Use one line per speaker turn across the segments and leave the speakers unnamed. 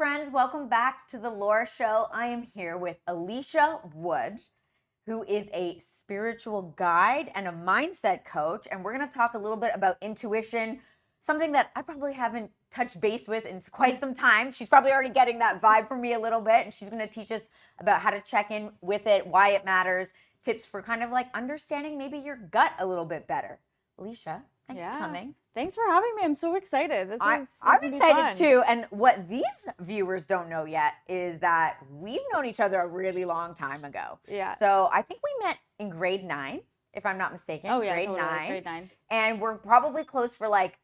friends. Welcome back to the Laura Show. I am here with Alicia Wood, who is a spiritual guide and a mindset coach. And we're going to talk a little bit about intuition, something that I probably haven't touched base with in quite some time. She's probably already getting that vibe from me a little bit. And she's going to teach us about how to check in with it, why it matters, tips for kind of like understanding maybe your gut a little bit better. Alicia, thanks for coming.
Thanks for having me. I'm so excited.
I'm excited too. And what these viewers don't know yet is that we've known each other a really long time ago.
Yeah.
So I think we met in grade 9, if I'm not mistaken.
Oh yeah,
grade
totally.
9.
Grade 9.
And we're probably close for like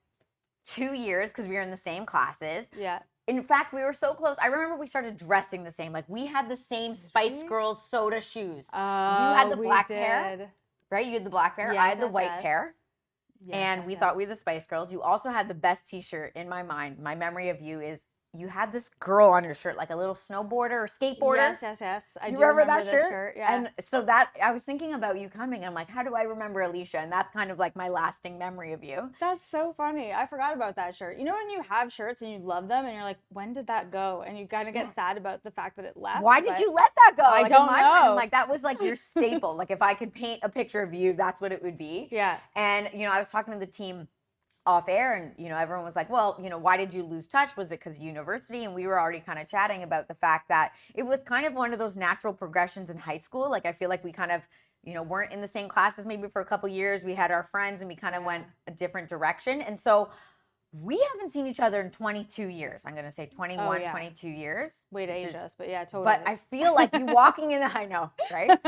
2 years because we were in the same classes.
Yeah.
In fact, we were so close. I remember we started dressing the same. Like we had the same Spice Girls soda shoes. You had the black pair, right? You had the black pair. I had the white pair. Yes, and we thought we were the Spice Girls. You also had the best t-shirt in my mind. My memory of you is you had this girl on your shirt, like a little snowboarder or skateboarder.
Yes. I
do
remember
that
shirt. Yeah.
And so that, I was thinking about you coming, and I'm like, how do I remember Alicia? And that's kind of like my lasting memory of you.
That's so funny. I forgot about that shirt. You know when you have shirts and you love them and you're like, when did that go? And you kind of get sad about the fact that it left.
Why did you let that go?
I don't know.
Mind, like that was like your staple. Like if I could paint a picture of you, that's what it would be.
Yeah.
And, I was talking to the team off air, and everyone was like, well, why did you lose touch? Was it because university? And we were already kind of chatting about the fact that it was kind of one of those natural progressions in high school. Like I feel like we kind of weren't in the same classes maybe for a couple years. We had our friends and we kind of went a different direction. And so we haven't seen each other in 22 years. I'm going to say 21, 22 years.
Way to age us, but yeah, totally.
But I feel like you walking in I know, right?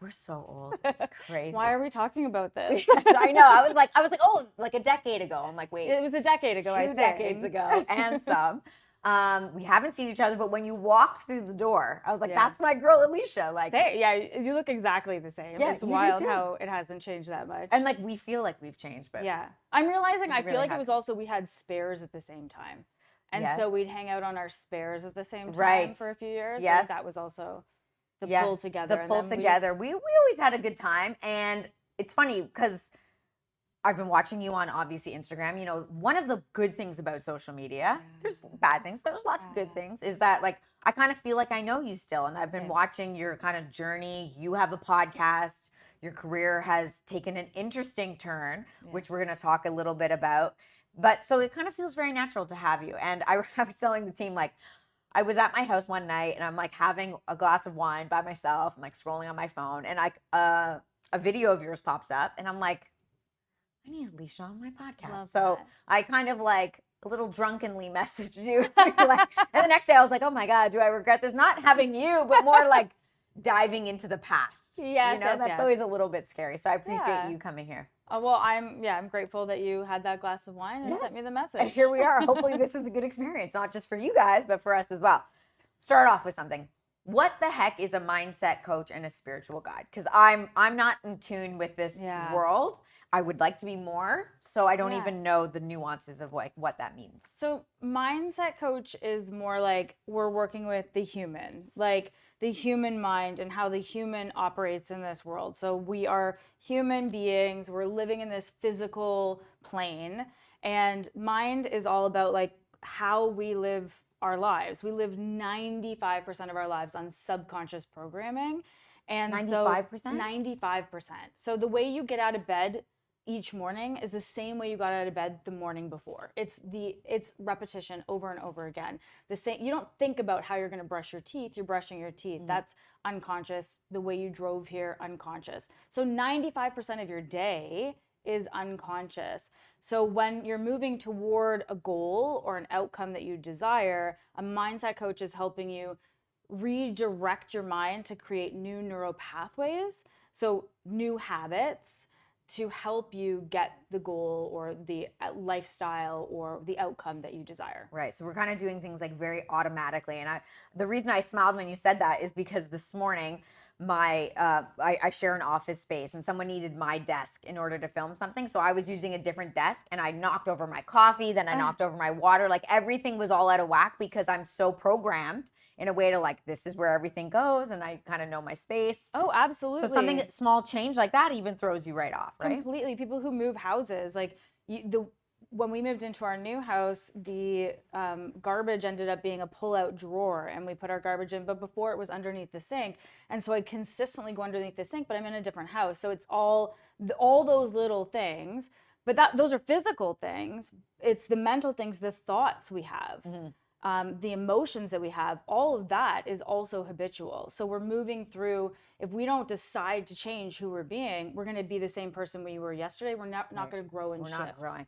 We're so old. It's crazy.
Why are we talking about this?
I know. I was like, oh, like a decade ago. I'm like, wait.
It was a decade ago,
2 decades ago and some. We haven't seen each other, but when you walked through the door, I was like, that's my girl, Alicia. Like,
yeah, you look exactly the same.
Yeah,
it's wild how it hasn't changed that much.
And like, we feel like we've changed, but
yeah, I'm realizing I feel like it was also, we had spares at the same time. And so we'd hang out on our spares at the same time for a few years.
Yes.
That was also the pull together.
The pull together. We always had a good time. And it's funny because I've been watching you on obviously Instagram. One of the good things about social media, there's bad things, but there's lots of good things, is that like I kind of feel like I know you still. And I've been watching your kind of journey. You have a podcast. Your career has taken an interesting turn, which we're going to talk a little bit about. But so it kind of feels very natural to have you. And I was telling the team, like, I was at my house one night and I'm like having a glass of wine by myself. I'm like scrolling on my phone and like a video of yours pops up and I'm like, I need Alicia on my podcast. So I kind of like a little drunkenly messaged you. And the next day I was like, oh my God, do I regret this? Not having you, but more like diving into the past.
Yes,
that's always a little bit scary. So I appreciate you coming here.
Well, I'm grateful that you had that glass of wine and sent me the message.
And here we are. Hopefully this is a good experience, not just for you guys, but for us as well. Start off with something. What the heck is a mindset coach and a spiritual guide? Because I'm not in tune with this world. I would like to be more, so I don't even know the nuances of like what that means.
So mindset coach is more like we're working with the human, like the human mind and how the human operates in this world. So we are human beings, we're living in this physical plane, and mind is all about like how we live our lives. We live 95% of our lives on subconscious programming. And
95%?
95%. So the way you get out of bed each morning is the same way you got out of bed the morning before. It's repetition over and over again. The same. You don't think about how you're going to brush your teeth. You're brushing your teeth. That's unconscious. The way you drove here, unconscious. So 95% of your day is unconscious. So when you're moving toward a goal or an outcome that you desire, a mindset coach is helping you redirect your mind to create new neural pathways. So new habits to help you get the goal or the lifestyle or the outcome that you desire.
Right. So we're kind of doing things like very automatically. And the reason I smiled when you said that is because this morning I share an office space and someone needed my desk in order to film something. So I was using a different desk and I knocked over my coffee, then I knocked over my water. Like everything was all out of whack because I'm so programmed in a way to like, this is where everything goes and I kind of know my space.
Oh, absolutely.
So something small change like that even throws you right off, right?
Completely. People who move houses, like when we moved into our new house, the garbage ended up being a pull-out drawer, and we put our garbage in. But before, it was underneath the sink, and so I consistently go underneath the sink. But I'm in a different house, so it's all those little things. But those are physical things. It's the mental things, the thoughts we have, the emotions that we have. All of that is also habitual. So we're moving through. If we don't decide to change who we're being, we're going to be the same person we were yesterday. We're not going to grow and
We're
shift.
not growing.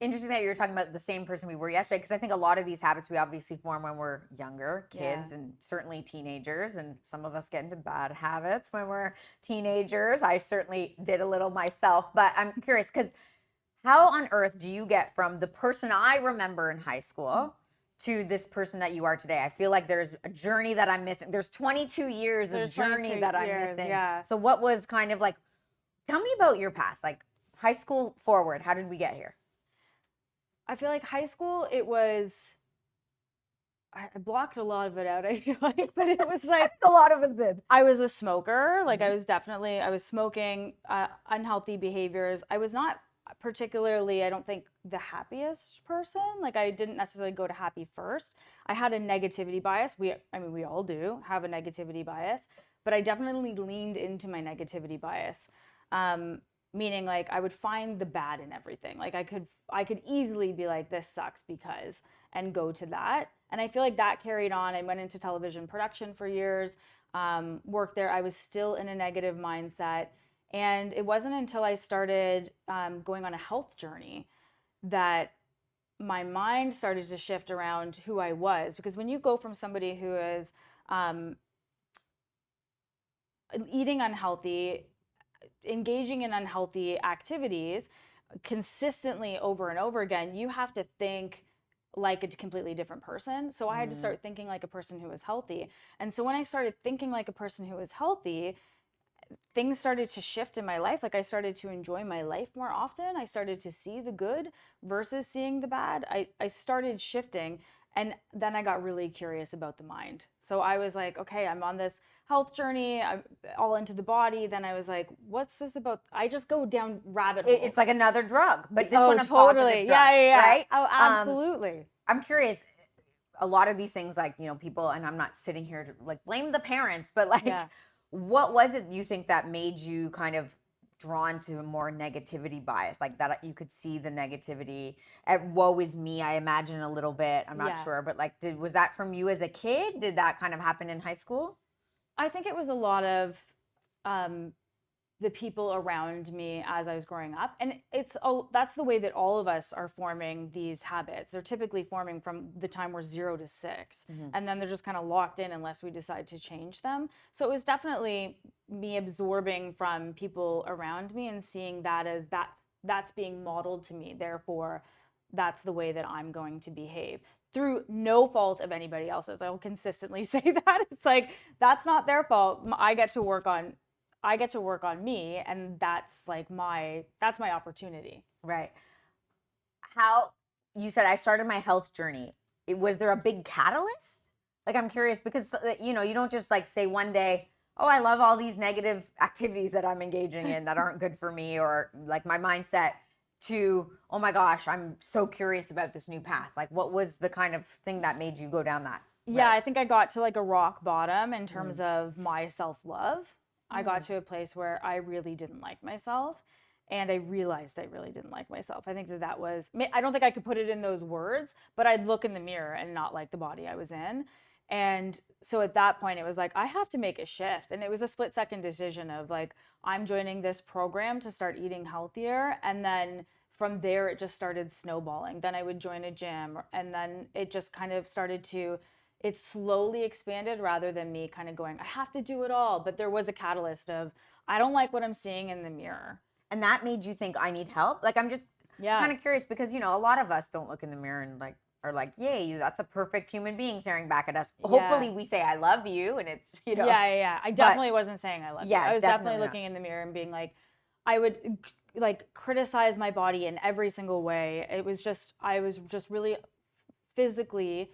Interesting that you were talking about the same person we were yesterday, because I think a lot of these habits we obviously form when we're younger, kids, and certainly teenagers, and some of us get into bad habits when we're teenagers. I certainly did a little myself, but I'm curious, because how on earth do you get from the person I remember in high school to this person that you are today? I feel like there's a journey that I'm missing. There's 22 years of journey that I'm missing.
Yeah.
So what was kind of like, tell me about your past, like high school forward. How did we get here?
I feel like high school, it was, I blocked a lot of it out, I feel like, but it was like,
A lot of us did.
I was a smoker. Like I was smoking, unhealthy behaviors. I was not particularly, I don't think, the happiest person. Like I didn't necessarily go to happy first. I had a negativity bias. We all do have a negativity bias, but I definitely leaned into my negativity bias. Meaning like I would find the bad in everything. Like I could easily be like, this sucks because, and go to that. And I feel like that carried on. I went into television production for years, worked there. I was still in a negative mindset. And it wasn't until I started going on a health journey that my mind started to shift around who I was. Because when you go from somebody who is eating unhealthy, engaging in unhealthy activities consistently over and over again, you have to think like a completely different person. So I had to start thinking like a person who was healthy. And so when I started thinking like a person who was healthy, things started to shift in my life. Like I started to enjoy my life more often. I started to see the good versus seeing the bad. I started shifting. And then I got really curious about the mind. So I was like, okay, I'm on this health journey. I'm all into the body. Then I was like, what's this about? I just go down rabbit holes.
It's like another drug, but this one a positive drug,
yeah.
right?
Oh, absolutely.
I'm curious. A lot of these things, like, people, and I'm not sitting here to like blame the parents, but like, what was it you think that made you kind of drawn to a more negativity bias, like that you could see the negativity at woe is me, I imagine a little bit, I'm not sure, but like, was that from you as a kid? Did that kind of happen in high school?
I think it was a lot of the people around me as I was growing up. And that's the way that all of us are forming these habits. They're typically forming from the time we're 0 to 6. And then they're just kind of locked in unless we decide to change them. So it was definitely me absorbing from people around me and seeing that as that's being modeled to me. Therefore, that's the way that I'm going to behave. Through no fault of anybody else's. I will consistently say that. It's like, that's not their fault. I get to work on me, and that's my opportunity.
Right. How, you said I started my health journey. Was there a big catalyst? Like, I'm curious because, you don't just like say one day, oh, I love all these negative activities that I'm engaging in that aren't good for me, or like my mindset, to, oh my gosh, I'm so curious about this new path. Like, what was the kind of thing that made you go down that road?
Yeah, I think I got to like a rock bottom in terms of my self-love. I got to a place where I really didn't like myself, and I realized I really didn't like myself. I think that was, I don't think I could put it in those words, but I'd look in the mirror and not like the body I was in. And so at that point, it was like, I have to make a shift. And it was a split-second decision of like, I'm joining this program to start eating healthier. And then from there, it just started snowballing. Then I would join a gym, and then it just kind of started to, it slowly expanded rather than me kind of going, I have to do it all. But there was a catalyst of, I don't like what I'm seeing in the mirror.
And that made you think, I need help? Like, I'm just kind of curious because, a lot of us don't look in the mirror and like, are like, yay, that's a perfect human being staring back at us. Hopefully we say, I love you, and it's,
Yeah. I definitely wasn't saying I love you. I was definitely
not.
looking in the mirror and being like, I would like criticize my body in every single way. I was just really physically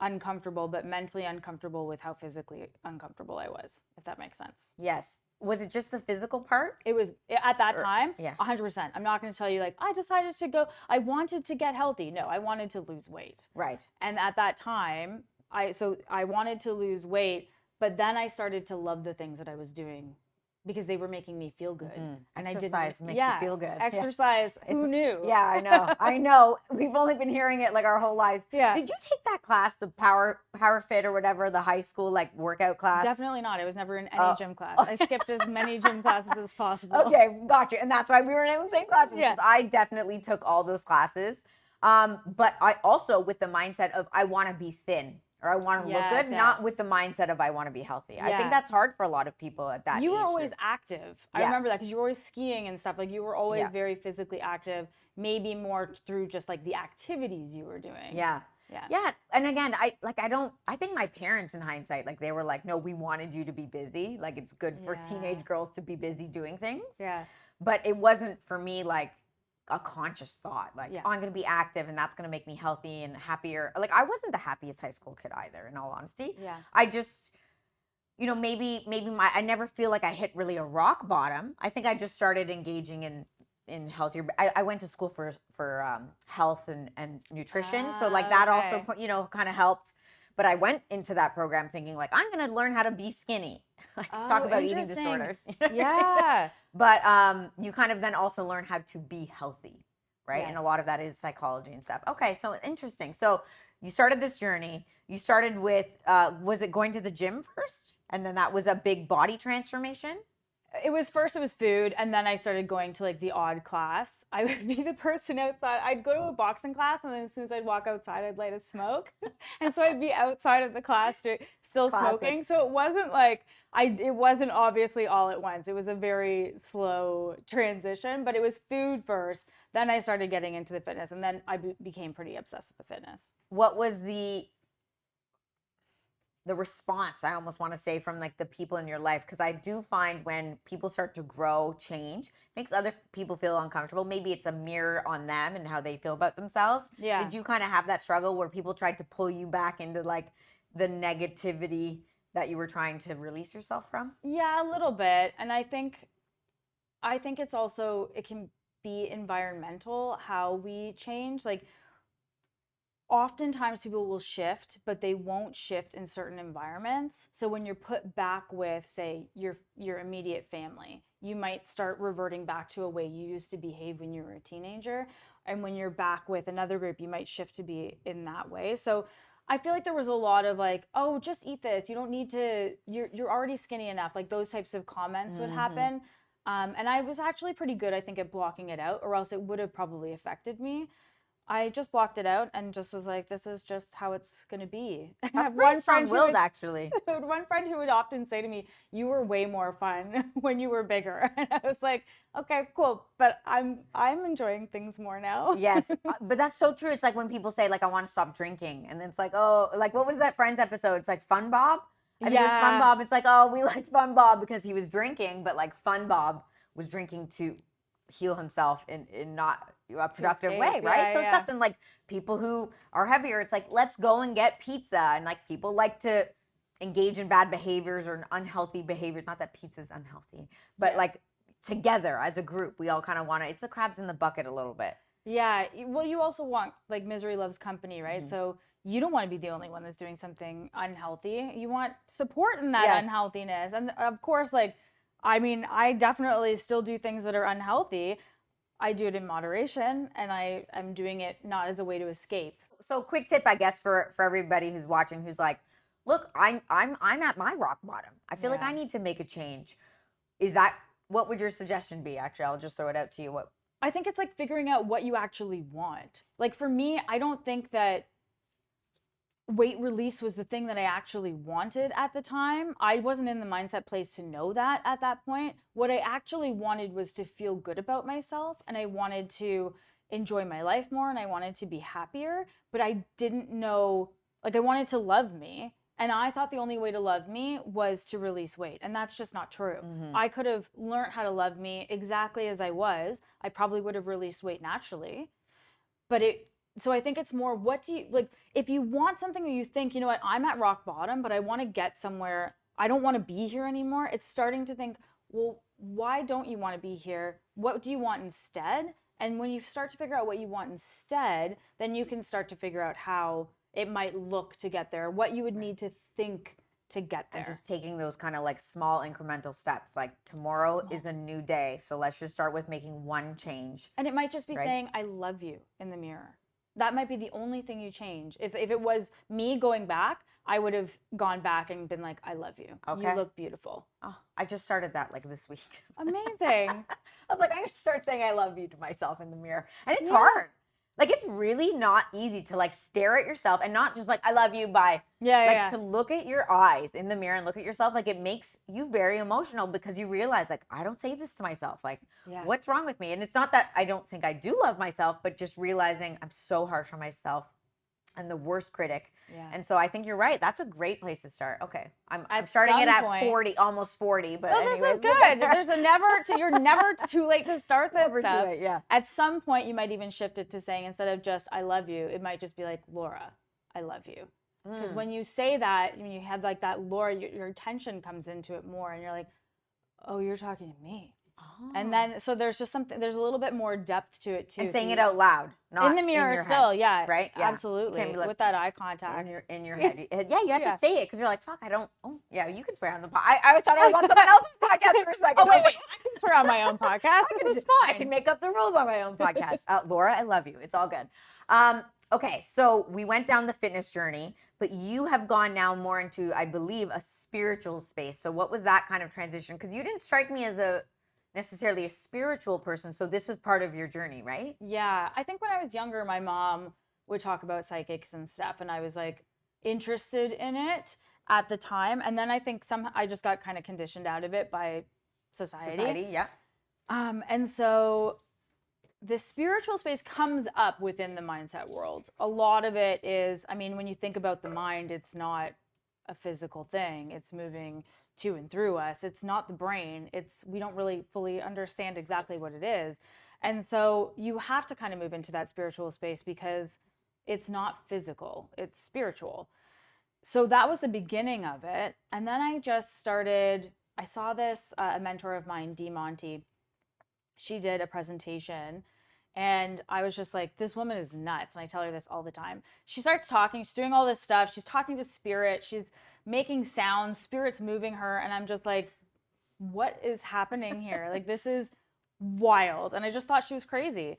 uncomfortable, but mentally uncomfortable with how physically uncomfortable I was, if that makes sense.
Yes. Was it just the physical part?
It was at that time,
yeah.
100%. I'm not going to tell you like I decided to go. I wanted to get healthy. No, I wanted to lose weight.
Right.
And at that time, I wanted to lose weight, but then I started to love the things that I was doing because they were making me feel good. And
Exercise makes you feel good.
Exercise. Who knew?
Yeah, I know. I know. We've only been hearing it like our whole lives.
Yeah.
Did you take that class, the Power Fit or whatever, the high school like workout class?
Definitely not. I was never in any gym class. I skipped as many gym classes as possible.
Okay, gotcha. And that's why we were in the same classes.
Yeah.
Because I definitely took all those classes. But I also with the mindset of I want to be thin. Or I want to look good, not with the mindset of I want to be healthy. I think that's hard for a lot of people at that age.
You were always active. I remember that because you were always skiing and stuff. Like you were always very physically active, maybe more through just like the activities you were doing.
Yeah. And again, I think my parents in hindsight, like they were like, no, we wanted you to be busy. Like it's good for teenage girls to be busy doing things.
Yeah.
But it wasn't for me like a conscious thought like oh, I'm going to be active and that's going to make me healthy and happier. Like I wasn't the happiest high school kid either, in all honesty. I just maybe I never feel like I hit really a rock bottom. I think I just started engaging in healthier. I went to school for health and nutrition, so like that also kind of helped. But I went into that program thinking like I'm going to learn how to be skinny. Like talk about eating disorders.
Yeah.
But you kind of then also learn how to be healthy, right?
Yes.
And a lot of that is psychology and stuff. Okay, so interesting. So you started this journey. You started with, was it going to the gym first? And then that was a big body transformation?
It was food, and then I started going to like the odd class. I would be the person outside. I'd go to a boxing class, and then as soon as I'd walk outside, I'd light a smoke. And so I'd be outside of the class still smoking. So it wasn't like it wasn't obviously all at once. It was a very slow transition, but it was food first. Then I started getting into the fitness, and then I became pretty obsessed with the fitness.
What was the response, I almost want to say, from like the people in your life? Because I do find when people start to grow, change, makes other people feel uncomfortable. Maybe it's a mirror on them and how they feel about themselves.
Yeah.
Did you kind of have that struggle where people tried to pull you back into like the negativity that you were trying to release yourself from?
Yeah, a little bit. And I think it's also, it can be environmental how we change. Like oftentimes people will shift, but they won't shift in certain environments. So when you're put back with, say, your immediate family, you might start reverting back to a way you used to behave when you were a teenager. And when you're back with another group, you might shift to be in that way. So I feel like there was a lot of like, oh, just eat this. You don't need to, you're already skinny enough. Like those types of comments would happen. And I was actually pretty good, I think, at blocking it out, or else it would have probably affected me. I just blocked it out and just was like, this is just how it's going to be.
That's pretty strong-willed, actually.
One friend who would often say to me, you were way more fun when you were bigger. And I was like, okay, cool. But I'm enjoying things more now.
Yes. But that's so true. It's like when people say like, I want to stop drinking. And then it's like, oh, like what was that Friends episode? It's like Fun Bob. I think it was Fun Bob. It's like, oh, we like Fun Bob because he was drinking, but like Fun Bob was drinking to heal himself in not a productive way, right? So it's something like people who are heavier, it's like, let's go and get pizza. And like people like to engage in bad behaviors or unhealthy behaviors. Not that pizza's unhealthy, but like together as a group, we all kind of want to, it's the crabs in the bucket a little bit.
Yeah. Well, you also want, like, misery loves company, right? So you don't want to be the only one that's doing something unhealthy. You want support in that unhealthiness. And of course, like, I mean, I definitely still do things that are unhealthy. I do it in moderation, and I'm doing it not as a way to escape.
So quick tip, I guess, for everybody who's watching, who's like, look, I'm at my rock bottom. I feel like I need to make a change. What would your suggestion be? Actually, I'll just throw it out to you. What?
I think it's like figuring out what you actually want. Like for me, I don't think that weight release was the thing that I actually wanted at the time. I wasn't in the mindset place to know that at that point. What I actually wanted was to feel good about myself, and I wanted to enjoy my life more, and I wanted to be happier, but I didn't know, like I wanted to love me, and I thought the only way to love me was to release weight, and that's just not true. I could have learned how to love me exactly as I was. I probably would have released weight naturally, but so I think it's more, what do you, like, if you want something or you think, you know what, I'm at rock bottom, but I want to get somewhere, I don't want to be here anymore. It's starting to think, well, why don't you want to be here? What do you want instead? And when you start to figure out what you want instead, then you can start to figure out how it might look to get there, what you would need to think to get there.
And just taking those kind of like small incremental steps. Like tomorrow is a new day. So let's just start with making one change.
And it might just be
right?
saying, I love you in the mirror. That might be the only thing you change. If it was me going back, I would have gone back and been like, I love you.
Okay.
You look beautiful.
Oh, I just started that like this week.
Amazing.
I was like, I should start saying I love you to myself in the mirror. And it's hard. Like, it's really not easy to like stare at yourself and not just like, I love you by, to look at your eyes in the mirror and look at yourself. Like, it makes you very emotional because you realize like, I don't say this to myself. Like, what's wrong with me? And it's not that I don't think I do love myself, but just realizing I'm so harsh on myself and the worst critic.
Yeah.
And so I think you're right. That's a great place to start. Okay. I'm starting it at 40, almost 40, but
this is good. You're never too late to start this stuff.
Too late, yeah.
At some point you might even shift it to saying, instead of just I love you, it might just be like, Laura, I love you. Because when you say that, when you have like that Laura, your attention comes into it more and you're like, oh, you're talking to me. And then, so there's just there's a little bit more depth to it too.
And saying it out loud, not
in the mirror
in your
still,
head,
yeah.
right? Yeah.
Absolutely.
Like,
with that eye contact.
In your head. Yeah, you have to say it because you're like, fuck, I don't, yeah, you can swear on the podcast. I thought I was on someone else's podcast for a second.
Oh, wait, I can swear on my own podcast. This is fine.
I can make up the rules on my own podcast. Laura, I love you. It's all good. Okay, so we went down the fitness journey, but you have gone now more into, I believe, a spiritual space. So what was that kind of transition? Because you didn't strike me as necessarily a spiritual person. So this was part of your journey, right?
Yeah. I think when I was younger, my mom would talk about psychics and stuff, and I was like interested in it at the time. And then I think I just got kind of conditioned out of it by society.
Yeah.
And so the spiritual space comes up within the mindset world. A lot of it is, I mean, when you think about the mind, it's not a physical thing. It's moving to and through us. It's not the brain. We don't really fully understand exactly what it is. And so you have to kind of move into that spiritual space because it's not physical, it's spiritual. So that was the beginning of it. And then I saw this, a mentor of mine, Dee Monty, she did a presentation and I was just like, this woman is nuts. And I tell her this all the time. She starts talking, she's doing all this stuff. She's talking to spirit. She's making sounds, spirit's moving her. And I'm just like, what is happening here? Like, this is wild. And I just thought she was crazy.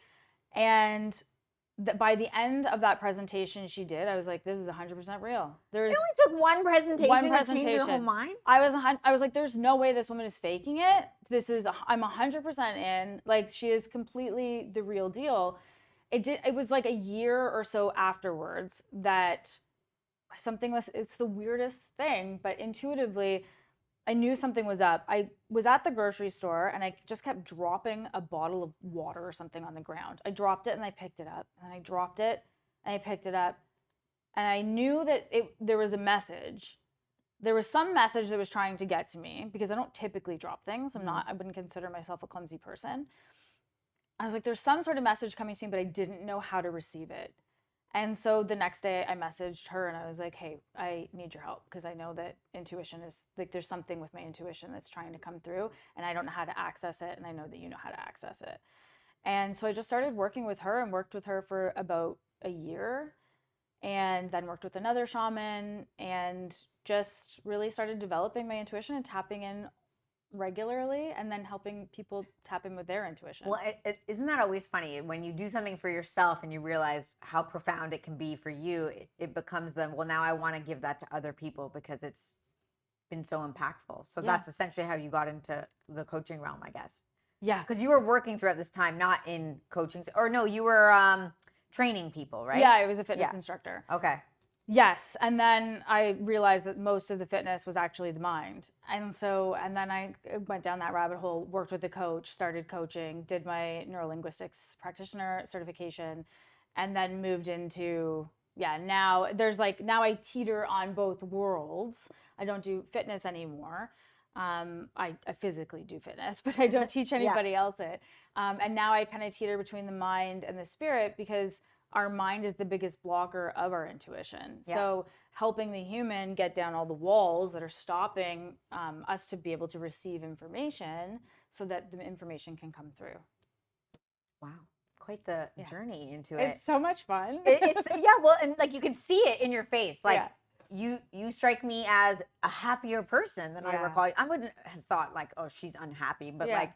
And by the end of that presentation she did, I was like, this is 100% real.
It only took one presentation to change your whole mind?
I was like, there's no way this woman is faking it. I'm 100% in. Like, she is completely the real deal. It was like a year or so afterwards that it's the weirdest thing, but intuitively, I knew something was up. I was at the grocery store and I just kept dropping a bottle of water or something on the ground. I dropped it and I picked it up, and I dropped it and I picked it up. And I knew that there was a message. There was some message that was trying to get to me because I don't typically drop things. I wouldn't consider myself a clumsy person. I was like, there's some sort of message coming to me, but I didn't know how to receive it. And so the next day I messaged her and I was like, hey, I need your help because I know that intuition is like, there's something with my intuition that's trying to come through and I don't know how to access it. And I know that you know how to access it. And so I just started working with her and worked with her for about a year, and then worked with another shaman and just really started developing my intuition and tapping in regularly, and then helping people tap in with their intuition.
Well, isn't that always funny when you do something for yourself and you realize how profound it can be for you? It becomes now I want to give that to other people because it's been so impactful. So that's essentially how you got into the coaching realm, I guess.
Yeah,
because you were working throughout this time, not in coaching, or no, you were training people, right?
Yeah, I was a fitness instructor.
Okay.
Yes. And then I realized that most of the fitness was actually the mind. And then I went down that rabbit hole, worked with a coach, started coaching, did my neurolinguistics practitioner certification, and then moved into, now I teeter on both worlds. I don't do fitness anymore. I physically do fitness, but I don't teach anybody else it. And now I kind of teeter between the mind and the spirit because our mind is the biggest blocker of our intuition.
Yeah.
So helping the human get down all the walls that are stopping us to be able to receive information so that the information can come through.
Wow. Quite the journey into it.
It's so much fun.
It's yeah, well, and like you can see it in your face. Like
Yeah.
you strike me as a happier person than I
Yeah.
recall. I wouldn't have thought like, oh, she's unhappy, but
Yeah.
like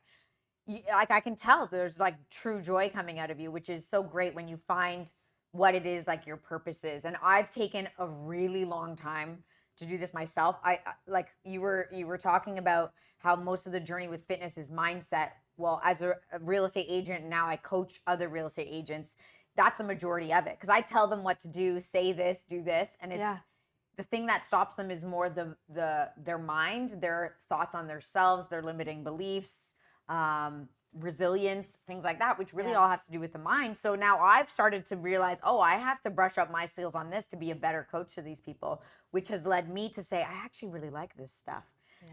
like I can tell there's like true joy coming out of you, which is so great when you find what it is like your purpose is. And I've taken a really long time to do this myself. Like you were talking about how most of the journey with fitness is mindset. Well, as a real estate agent, now I coach other real estate agents. That's the majority of it because I tell them what to do, say this, do this, and it's the thing that stops them is more their mind, their thoughts on themselves, their limiting beliefs, resilience, things like that, which really all has to do with the mind. So now I've started to realize, oh, I have to brush up my skills on this to be a better coach to these people, which has led me to say, I actually really like this stuff.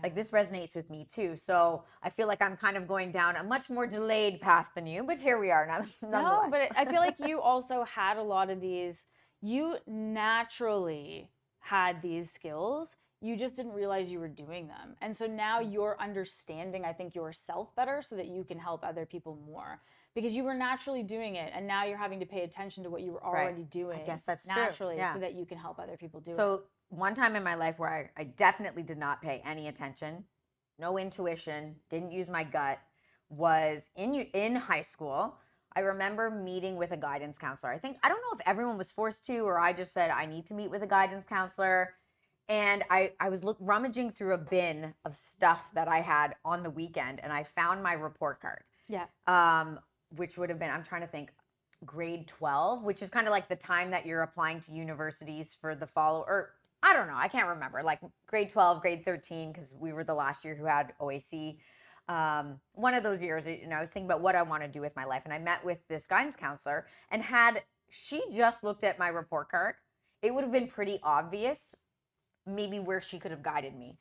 Like this resonates with me too. So I feel like I'm kind of going down a much more delayed path than you, but here we are now.
No, but I feel like you also had a lot of these, you naturally had these skills. You just didn't realize you were doing them. And so now you're understanding, I think, yourself better so that you can help other people more because you were naturally doing it. And now you're having to pay attention to what you were already doing.
I guess that's
naturally
true.
so that you can help other people do it.
So one time in my life where I definitely did not pay any attention, no intuition, didn't use my gut, was in high school. I remember meeting with a guidance counselor. I don't know if everyone was forced to, or I just said, I need to meet with a guidance counselor. And I was rummaging through a bin of stuff that I had on the weekend, and I found my report card.
Yeah.
Which would have been, I'm trying to think, grade 12, which is kind of like the time that you're applying to universities for the fall, or I don't know, I can't remember, like grade 12, grade 13, because we were the last year who had OAC. One of those years, I was thinking about what I want to do with my life, and I met with this guidance counselor, and had she just looked at my report card, it would have been pretty obvious maybe where she could have guided me.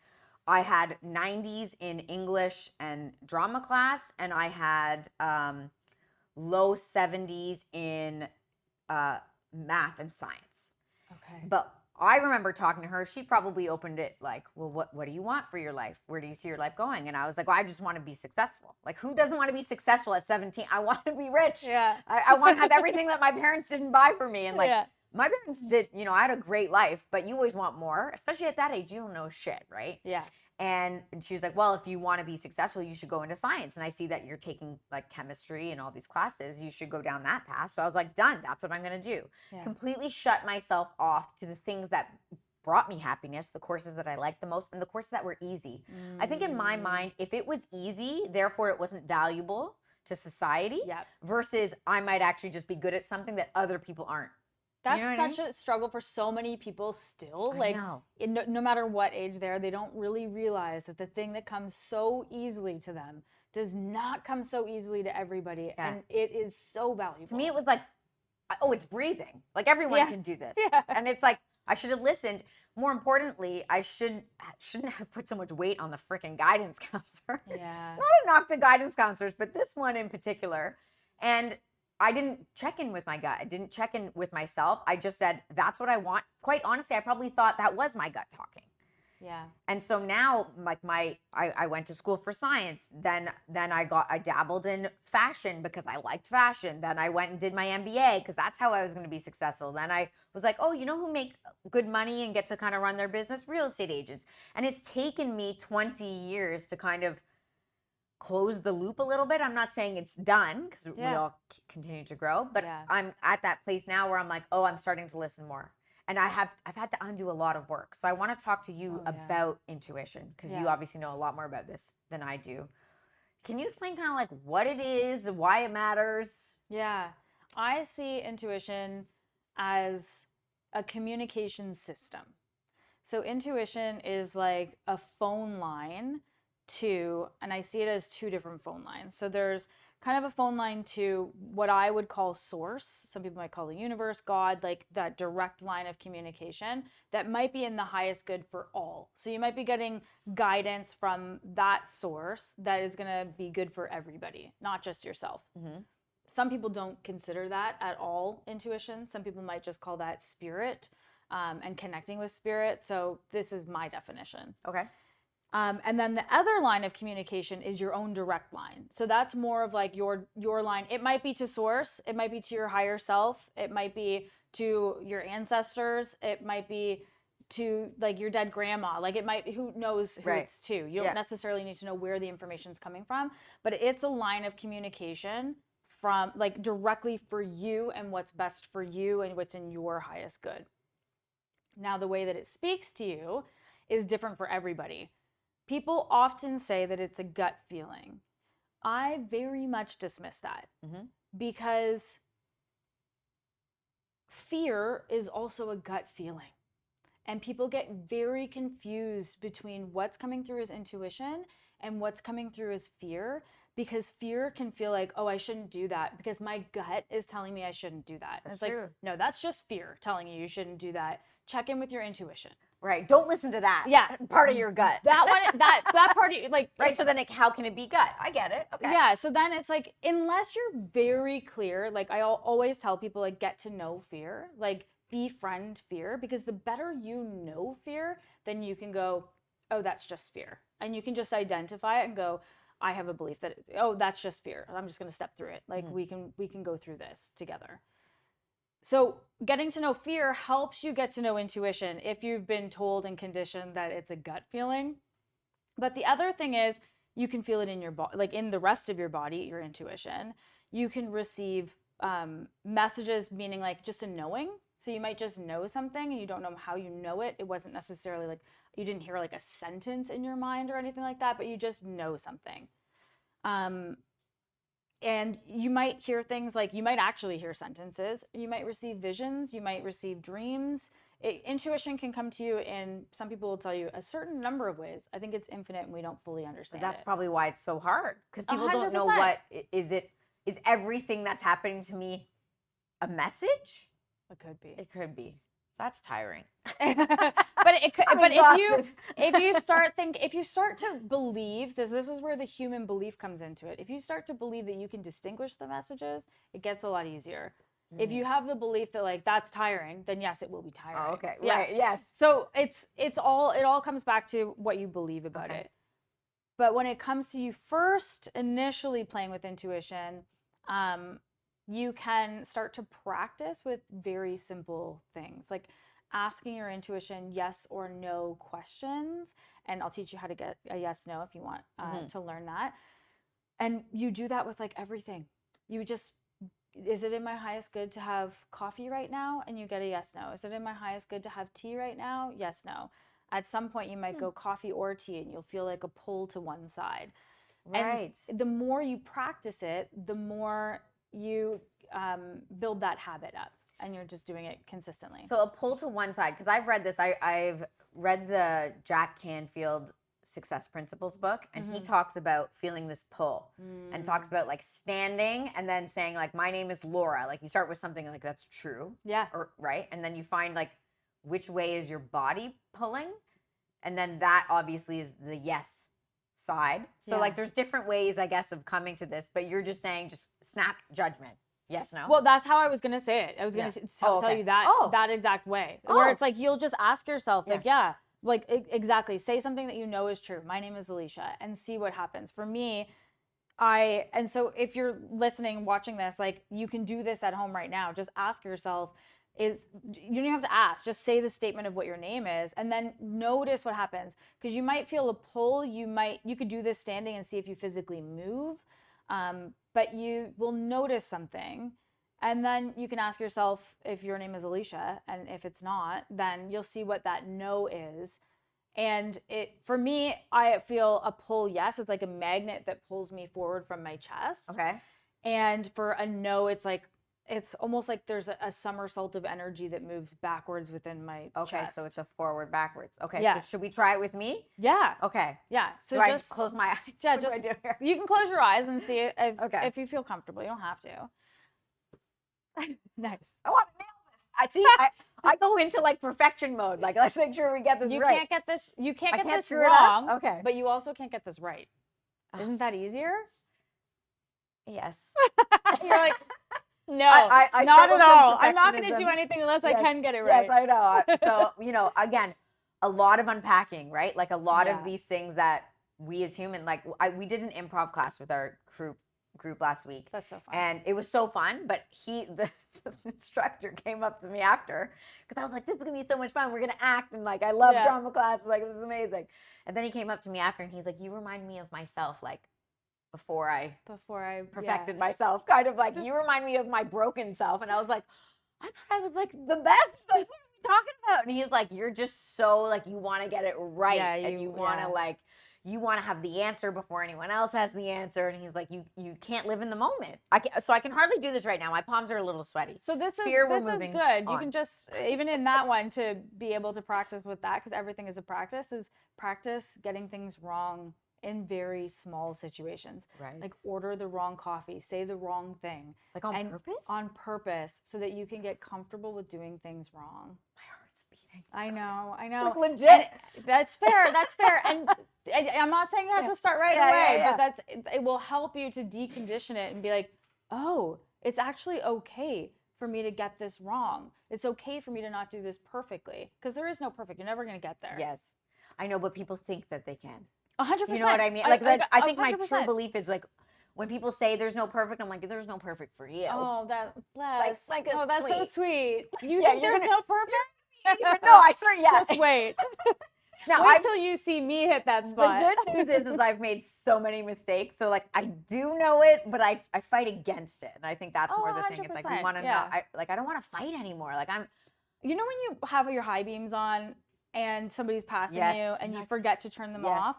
I had 90s in English and drama class, and I had low 70s in math and science.
Okay.
But I remember talking to her. She probably opened it like, well, what do you want for your life? Where do you see your life going? And I was like, well, I just want to be successful. Like, who doesn't want to be successful at 17? I want to be rich.
Yeah.
I want to have everything that my parents didn't buy for me. And like, my parents did, I had a great life, but you always want more, especially at that age. You don't know shit, right?
Yeah.
And she was like, well, if you want to be successful, you should go into science. And I see that you're taking like chemistry and all these classes. You should go down that path. So I was like, done. That's what I'm going to do.
Yeah.
Completely shut myself off to the things that brought me happiness, the courses that I liked the most, and the courses that were easy. I think in my mind, if it was easy, therefore it wasn't valuable to society, versus I might actually just be good at something that other people aren't.
That's such a struggle for so many people still. Like, no matter what age they are, they don't really realize that the thing that comes so easily to them does not come so easily to everybody. Yeah. And it is so valuable.
To me, it was like, oh, it's breathing. Like, everyone can do this. Yeah. And it's like, I should have listened. More importantly, I shouldn't have put so much weight on the freaking guidance counselor.
Yeah.
Not a knock to guidance counselors, but this one in particular. And I didn't check in with my gut. I didn't check in with myself. I just said, that's what I want. Quite honestly, I probably thought that was my gut talking.
Yeah.
And so now, like I went to school for science. Then I dabbled in fashion because I liked fashion. Then I went and did my MBA because that's how I was going to be successful. Then I was like, oh, you know who make good money and get to kind of run their business? Real estate agents. And it's taken me 20 years to kind of close the loop a little bit. I'm not saying it's done because we all continue to grow, but I'm at that place now where I'm like, oh, I'm starting to listen more. And I've had to undo a lot of work. So I want to talk to you about intuition because you obviously know a lot more about this than I do. Can you explain kind of like what it is, why it matters?
Yeah. I see intuition as a communication system. So intuition is like a phone line and I see it as two different phone lines. So there's kind of a phone line to what I would call source. Some people might call the universe, God, like that direct line of communication that might be in the highest good for all. So you might be getting guidance from that source that is going to be good for everybody, not just yourself.
Mm-hmm.
Some people don't consider that at all intuition. Some people might just call that spirit, and connecting with spirit. So this is my definition.
Okay.
And then the other line of communication is your own direct line. So that's more of like your line. It might be to source. It might be to your higher self. It might be to your ancestors. It might be to like your dead grandma. Like it might, who knows who
Right.
it's to. You don't necessarily need to know where the information's coming from, but it's a line of communication from like directly for you and what's best for you and what's in your highest good. Now, the way that it speaks to you is different for everybody. People often say that it's a gut feeling. I very much dismiss that because fear is also a gut feeling. And people get very confused between what's coming through as intuition and what's coming through as fear, because fear can feel like, oh, I shouldn't do that because my gut is telling me I shouldn't do that. And it's
true.
like, no, that's just fear telling you shouldn't do that. Check in with your intuition.
Right. Don't listen to that.
Yeah.
Part of your gut.
That one, that part of like,
right. So then how can it be gut? I get it. Okay.
Yeah. So then it's like, unless you're very clear, like I always tell people, like, get to know fear, like befriend fear, because the better you know fear, then you can go, oh, that's just fear. And you can just identify it and go, I have a belief that, oh, that's just fear. I'm just going to step through it. Like we can go through this together. So getting to know fear helps you get to know intuition if you've been told and conditioned that it's a gut feeling. But the other thing is you can feel it in your body, like in the rest of your body, your intuition. You can receive messages, meaning like just a knowing. So you might just know something and you don't know how you know it. It wasn't necessarily like you didn't hear like a sentence in your mind or anything like that, but you just know something. And you might hear things like, you might actually hear sentences, you might receive visions, you might receive dreams. Intuition can come to you in, some people will tell you, a certain number of ways. I think it's infinite and we don't fully understand
That's
it.
probably why it's so hard, because people don't know
100%.
is everything that's happening to me a message?
It could be.
It could be. That's tiring.
But it could,
I'm
but
exhausted.
if you start to believe this is where the human belief comes into it. If you start to believe that you can distinguish the messages, it gets a lot easier. If you have the belief that like that's tiring, then yes, it will be tiring.
Oh, okay.
Yeah.
Right. Yes.
So it all comes back to what you believe about it. But when it comes to you first initially playing with intuition, you can start to practice with very simple things, like asking your intuition yes or no questions. And I'll teach you how to get a yes, no if you want to learn that. And you do that with like everything. You just, is it in my highest good to have coffee right now? And you get a yes, no. Is it in my highest good to have tea right now? Yes, no. At some point you might go coffee or tea and you'll feel like a pull to one side.
Right.
And the more you practice it, the more you build that habit up, and you're just doing it consistently.
So a pull to one side, because I've read this. I've read the Jack Canfield Success Principles book, and he talks about feeling this pull and talks about like standing and then saying like, my name is Laura. Like you start with something like that's true.
Yeah.
Or, right. And then you find like which way is your body pulling. And then that obviously is the yes side. So like there's different ways, I guess, of coming to this, but you're just saying just snap judgment. Yes, no?
Well, that's how I was going to say it. I was going to tell you that that exact way, where it's like you'll just ask yourself like, like exactly, say something that you know is true. My name is Alicia, and see what happens. For me, and so if you're listening, watching this, like you can do this at home right now. Just ask yourself, you don't even have to ask, just say the statement of what your name is, and then notice what happens. Because you might feel a pull, you could do this standing and see if you physically move. But you will notice something, and then you can ask yourself if your name is Alicia, and if it's not, then you'll see what that no is. And for me, I feel a pull yes. It's like a magnet that pulls me forward from my chest.
Okay.
And for a no, it's like, it's almost like there's a somersault of energy that moves backwards within my chest.
Okay, so it's a forward backwards. Okay,
Yeah.
so should we try it with me?
Yeah.
Okay.
Yeah. So
Do I
just
just close my eyes?
Yeah,
What do I
just
do here?
you can close your eyes and see
Okay.
if you feel comfortable. You don't have to. Nice.
I want to nail this. I see. I go into like perfection mode. Like, let's make sure we get this
You
right.
can't get this. You can't
I
get
can't
this
screw it up?
wrong.
Okay.
But you also can't get this right. Isn't that easier?
Yes.
You're like, no,
I
not
struggle
at
from
all. I'm not going to do
perfectionism.
anything unless I
Yes,
can get it right.
Yes, I know. So, again, a lot of unpacking, right? Like a lot
Yeah.
of these things that we as human, like we did an improv class with our group last week.
That's so fun.
And it was so fun, but the instructor came up to me after because I was like, this is going to be so much fun. We're going to act. And like, I love drama classes. Like, this is amazing. And then he came up to me after and he's like, you remind me of myself, like, before I perfected myself, kind of like you remind me of my broken self. And I was like, I thought I was like the best. Like, what are we talking about? And he was like, you're just so like you want to get it right, and you want to like you want to have the answer before anyone else has the answer. And he's like, you can't live in the moment. I can hardly do this right now. My palms are a little sweaty.
So this is good.
On.
You can just even in that one to be able to practice with that because everything is a practice. Is practice getting things wrong in very small situations.
Right.
Like order the wrong coffee, say the wrong thing.
Like on purpose?
On purpose, so that you can get comfortable with doing things wrong.
My heart's beating.
I know.
Like legit. And
that's fair. And I'm not saying you have to start right away, but it will help you to decondition it and be like, oh, it's actually okay for me to get this wrong. It's okay for me to not do this perfectly. Because there is no perfect. You're never going to get there.
Yes. I know, but people think that they can.
100%.
You know what I mean? Like I think
100%.
my true belief is like when people say there's no perfect, I'm like, there's no perfect for you.
Oh, that bless. Oh, that's
sweet.
so sweet. You think there's no perfect?
No, I swear, yeah.
Just wait.
Now,
wait till you see me hit that spot.
The good news is I've made so many mistakes. So like I do know it, but I fight against it. And I think that's more the thing. It's like we want to know. I don't want to fight anymore. Like
you know when you have your high beams on and somebody's passing you and you forget to turn them off?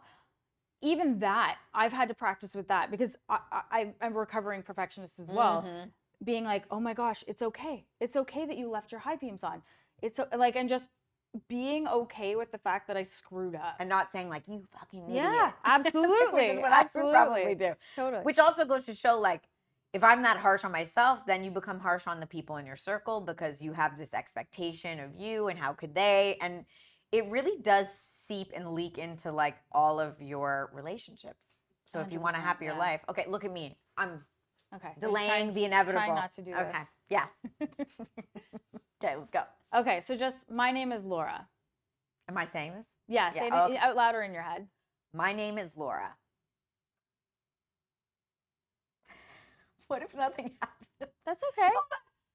Even that, I've had to practice with that because I'm a recovering perfectionist as well. Mm-hmm. Being like, oh my gosh, it's okay. It's okay that you left your high beams on. It's like, and just being okay with the fact that I screwed up.
And not saying like, you fucking idiot.
Yeah, absolutely.
Which is what I probably do.
Totally.
Which also goes to show like, if I'm that harsh on myself, then you become harsh on the people in your circle because you have this expectation of you and how could they, and it really does seep and leak into like all of your relationships. So if you want a happier life, okay, look at me. I'm delaying the inevitable.
Trying not to do this.
Okay. Yes. Okay, let's go.
Okay, so just my name is Laura.
Am I saying this?
Yeah, say it out louder in your head.
My name is Laura. What if nothing happens?
That's okay.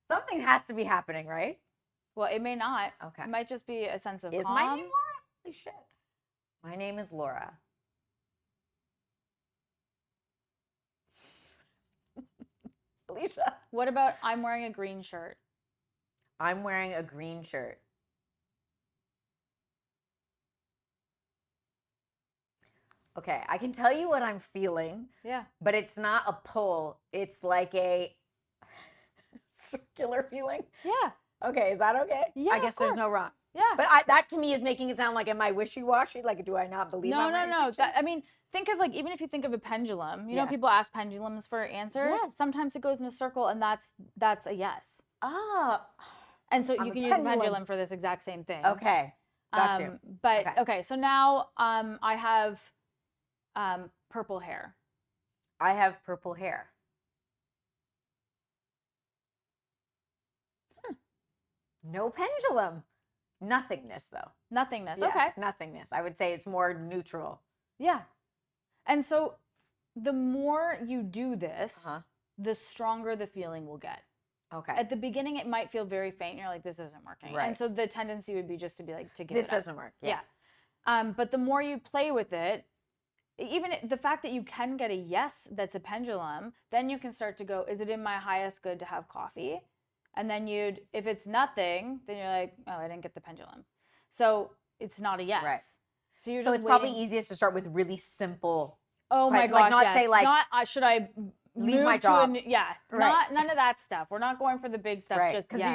Something has to be happening, right?
Well, it may not.
Okay.
It might just be a sense of calm.
Is my name Laura? Holy shit. My name is Laura. Alicia.
What about I'm wearing a green shirt?
I'm wearing a green shirt. Okay, I can tell you what I'm feeling.
Yeah.
But it's not a pull. It's like a circular feeling.
Yeah.
Okay, is that okay?
Yeah,
I guess there's no wrong.
Yeah.
But that to me is making it sound like, am I wishy-washy? Like, do I not believe
No. I mean, think of like, even if you think of a pendulum, you know, people ask pendulums for answers. Yes. Sometimes it goes in a circle and that's a yes.
Ah.
And so you can use a pendulum for this exact same thing.
Okay. Got you.
But okay, so now I have purple hair.
I have purple hair. No pendulum. Nothingness, though.
Nothingness.
Yeah,
okay.
Nothingness. I would say it's more neutral.
Yeah. And so the more you do this, the stronger the feeling will get.
Okay.
At the beginning, it might feel very faint. You're like, this isn't working.
Right.
And so the tendency would be just to be like, to give
this
it up.
doesn't work. Yeah.
But the more you play with it, even the fact that you can get a yes that's a pendulum, then you can start to go, is it in my highest good to have coffee? And then if it's nothing, then you're like, oh, I didn't get the pendulum. So it's not a yes.
Right.
So you're
so
just
it's probably easiest to start with really simple.
Oh my gosh,
like not say like,
should I
leave my job?
None of that stuff. We're not going for the big stuff.
Right.
Just
because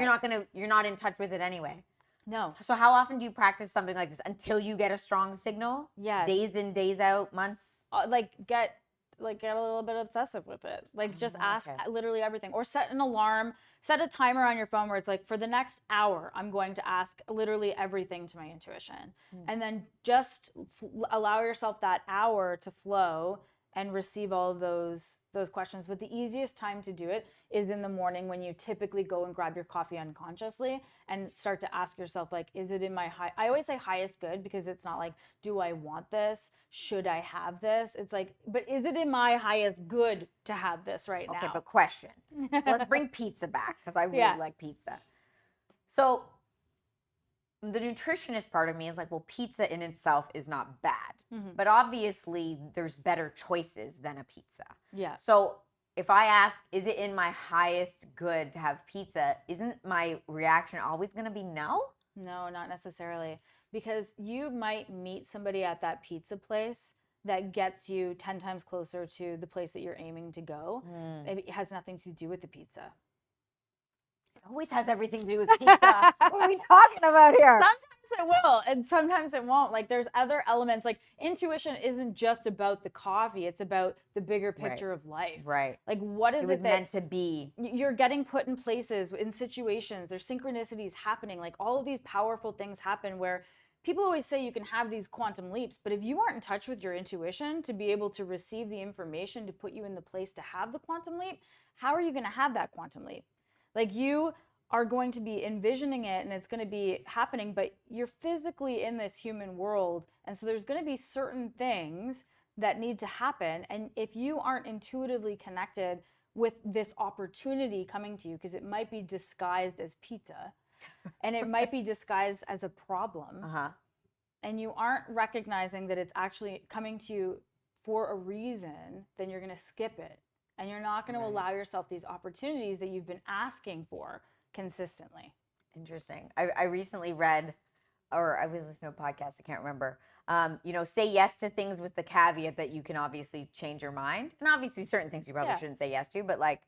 you're not in touch with it anyway.
No.
So how often do you practice something like this until you get a strong signal?
Yeah.
Days in, days out, months.
Get a little bit obsessive with it. Like just ask literally everything, or set an alarm, set a timer on your phone where it's like, for the next hour, I'm going to ask literally everything to my intuition. And then just allow yourself that hour to flow and receive all of those questions. But the easiest time to do it is in the morning, when you typically go and grab your coffee unconsciously and start to ask yourself, like, is it in my I always say highest good, because it's not like, do I want this? Should I have this? It's like, but is it in my highest good to have this right now?
Okay, but question. So let's bring pizza back, because I really like pizza. So the nutritionist part of me is like, well, pizza in itself is not bad, but obviously there's better choices than a pizza.
Yeah.
So if I ask, is it in my highest good to have pizza, isn't my reaction always going to be no?
No, not necessarily, because you might meet somebody at that pizza place that gets you 10 times closer to the place that you're aiming to go. It has nothing to do with the pizza.
Always has everything to do with pizza. What are we talking about here?
Sometimes it will, and sometimes it won't. Like, there's other elements. Like, intuition isn't just about the coffee, it's about the bigger picture of life.
Right.
Like, what is
it was
that
meant to be?
You're getting put in places, in situations, there's synchronicities happening. Like, all of these powerful things happen where people always say you can have these quantum leaps, but if you aren't in touch with your intuition to be able to receive the information to put you in the place to have the quantum leap, how are you going to have that quantum leap? Like, you are going to be envisioning it and it's going to be happening, but you're physically in this human world. And so there's going to be certain things that need to happen. And if you aren't intuitively connected with this opportunity coming to you, because it might be disguised as pizza and it might be disguised as a problem, and you aren't recognizing that it's actually coming to you for a reason, then you're going to skip it. And you're not going to allow yourself these opportunities that you've been asking for consistently.
Interesting. I recently read, or I was listening to a podcast, I can't remember, say yes to things with the caveat that you can obviously change your mind. And obviously certain things you probably shouldn't say yes to, but like,